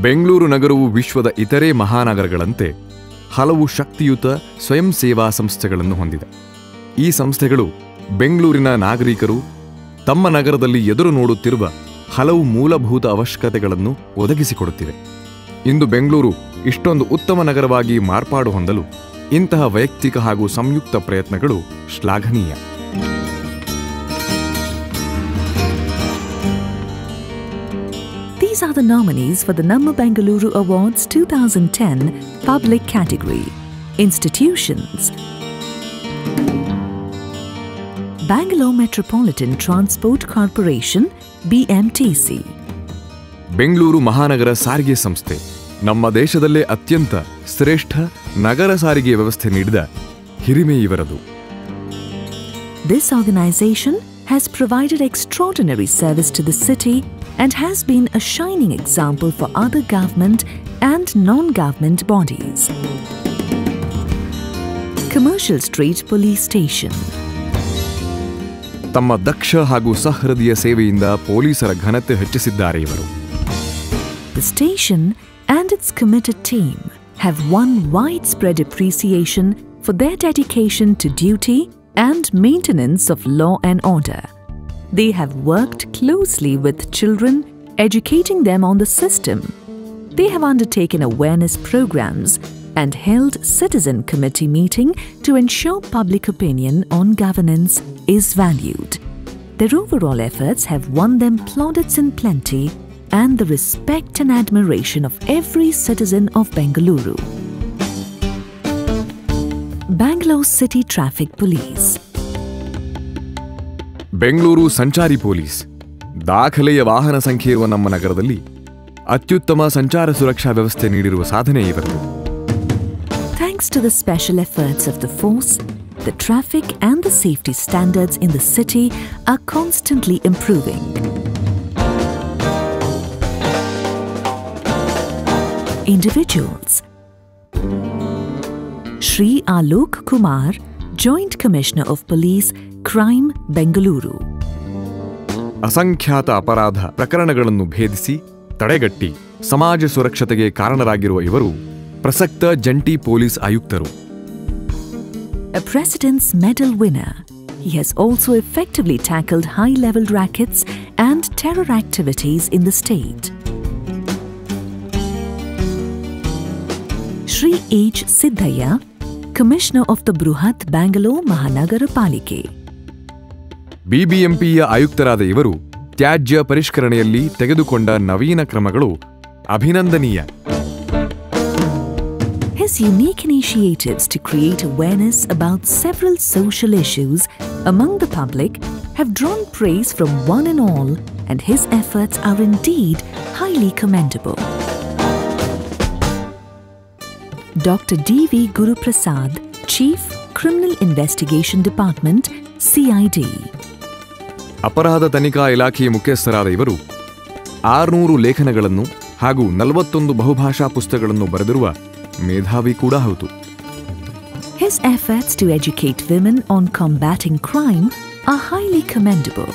ಬೆಂಗಳೂರು ನಗರವು ವಿಶ್ವದ ಇತರೆ ಮಹಾನಗರಗಳಂತೆ ಹಲವು ಶಕ್ತಿಯುತ ಸ್ವಯಂ ಸೇವಾ ಸಂಸ್ಥೆಗಳನ್ನು ಹೊಂದಿದೆ. ಈ ಸಂಸ್ಥೆಗಳು ಬೆಂಗಳೂರಿನ ನಾಗರಿಕರು ತಮ್ಮ ನಗರದಲ್ಲಿ ಎದುರು ನೋಡುತ್ತಿರುವ ಹಲವು ಮೂಲಭೂತ ಅವಶ್ಯಕತೆಗಳನ್ನು ಒದಗಿಸಿಕೊಡುತ್ತಿವೆ. ಇಂದು ಬೆಂಗಳೂರು ಇಷ್ಟೊಂದು ಉತ್ತಮ ನಗರವಾಗಿ ಮಾರ್ಪಾಡು ಹೊಂದಲು ಇಂತಹ ವೈಯಕ್ತಿಕ ಹಾಗೂ ಸಂಯುಕ್ತ ಪ್ರಯತ್ನಗಳು ಶ್ಲಾಘನೀಯ. These are the nominees for the Namma Bengaluru Awards 2010 Public Category. Institutions: Bangalore Metropolitan Transport Corporation (BMTC). Bengaluru ಮಹಾನಗರ ಸಾರಿಗೆ ಸಂಸ್ಥೆ ನಮ್ಮ ದೇಶದಲ್ಲೇ ಅತ್ಯಂತ ಶ್ರೇಷ್ಠ ನಗರ ಸಾರಿಗೆ ವ್ಯವಸ್ಥೆ ನೀಡಿದ ಹಿರಿಮೆ ಇವರದು. This organization has provided extraordinary service to the city and has been a shining example for other government and non-government bodies. Commercial Street Police Station. ತಮ್ಮ ದಕ್ಷ ಹಾಗೂ ಸಹೃದಯ ಸೇವೆಯಿಂದ ಪೊಲೀಸರ ಘನತೆ ಹೆಚ್ಚಿಸಿದ್ದಾರೆ ಇವರು. The station and its committed team have won widespread appreciation for their dedication to duty and maintenance of law and order. They have worked closely with children, educating them on the system. They have undertaken awareness programs and held citizen committee meeting to ensure public opinion on governance is valued. Their overall efforts have won them plaudits in plenty and the respect and admiration of every citizen of Bengaluru. Bangalore City Traffic Police. Bengaluru ಸಂಚಾರಿ police ದಾಖಲೆಯ ವಾಹನ ಸಂಖ್ಯೆ ಇರುವ ನಮ್ಮ ನಗರದಲ್ಲಿ ಅತ್ಯುತ್ತಮ ಸಂಚಾರ ಸುರಕ್ಷಾ ವ್ಯವಸ್ಥೆ ನೀಡಿರುವ ಸಾಧನೆ ಇವರದು. Thanks to the special efforts of the force, the traffic and the safety standards in the city are constantly improving. Individuals: Shri Alok Kumar, Joint Commissioner of Police, Crime, Bengaluru. ಅಸಂಖ್ಯಾತ ಅಪರಾಧ ಪ್ರಕರಣಗಳನ್ನು ಭೇದಿಸಿ ತಡೆಗಟ್ಟಿ ಸಮಾಜ ಸುರಕ್ಷತೆಗೆ ಕಾರಣರಾಗಿರುವ ಇವರು ಪ್ರಸಕ್ತ ಜಂಟಿ ಪೊಲೀಸ್ ಆಯುಕ್ತರು. A President's Medal winner, he has also effectively tackled high-level rackets and terror activities in the state. Shri H. Siddhaya, Commissioner of the Bruhat Bangalore Mahanagara Palike. ಬಿಬಿಎಂಪಿಯ ಆಯುಕ್ತರಾದ ಇವರು ತ್ಯಾಜ್ಯ ಪರಿಷ್ಕರಣೆಯಲ್ಲಿ ತೆಗೆದುಕೊಂಡ ನವೀನ ಕ್ರಮಗಳು ಅಭಿನಂದನೀಯ. His unique initiatives to create awareness about several social issues among the public have drawn praise from one and all, and his efforts are indeed highly commendable. Dr. D.V. Guru Prasad, Chief, Criminal Investigation Department, CID. ಅಪರಾಧ ತನಿಖಾ ಇಲಾಖೆಯ ಮುಖ್ಯಸ್ಥರಾದ ಇವರು 600 ಲೇಖನಗಳನ್ನು ಹಾಗೂ 41 ಬಹುಭಾಷಾ ಪುಸ್ತಕಗಳನ್ನು ಬರೆದಿರುವ ಮೇಧಾವಿ ಕೂಡ ಹೌದು. His efforts to educate women on combating crime are highly commendable,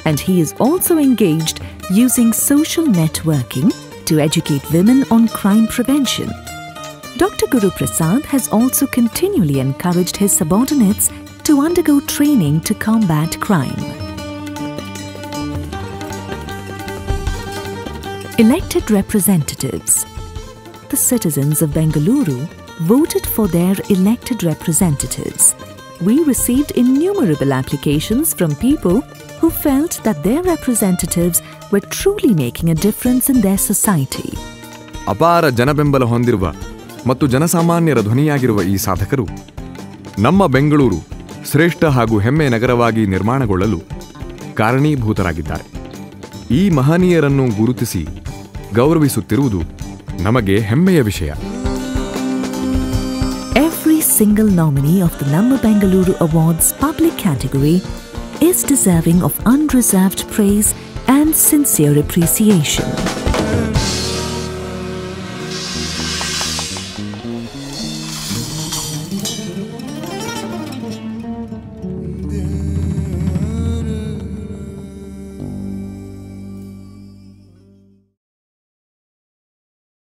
and he is also engaged using social networking to educate women on crime prevention. Dr. Guru Prasad has also continually encouraged his subordinates to undergo training to combat crime. Elected representatives. The citizens of Bengaluru voted for their elected representatives. We received innumerable applications from people who felt that their representatives were truly making a difference in their society. ಅಪಾರ ಜನಬೆಂಬಲ ಹೊಂದಿರುವ ಮತ್ತು ಜನಸಾಮಾನ್ಯರ ಧ್ವನಿಯಾಗಿರುವ ಈ ಸಾಧಕರು ನಮ್ಮ ಬೆಂಗಳೂರು ಶ್ರೇಷ್ಠ ಹಾಗೂ ಹೆಮ್ಮೆ ನಗರವಾಗಿ ನಿರ್ಮಾಣಗೊಳ್ಳಲು ಕಾರಣೀಭೂತರಾಗಿದ್ದಾರೆ. ಈ ಮಹನೀಯರನ್ನು ಗುರುತಿಸಿ ಗೌರವಿಸುತ್ತಿರುವುದು ನಮಗೆ ಹೆಮ್ಮೆಯ ವಿಷಯ. Every single nominee of the Namma Bengaluru Awards public category is deserving of unreserved praise and sincere appreciation.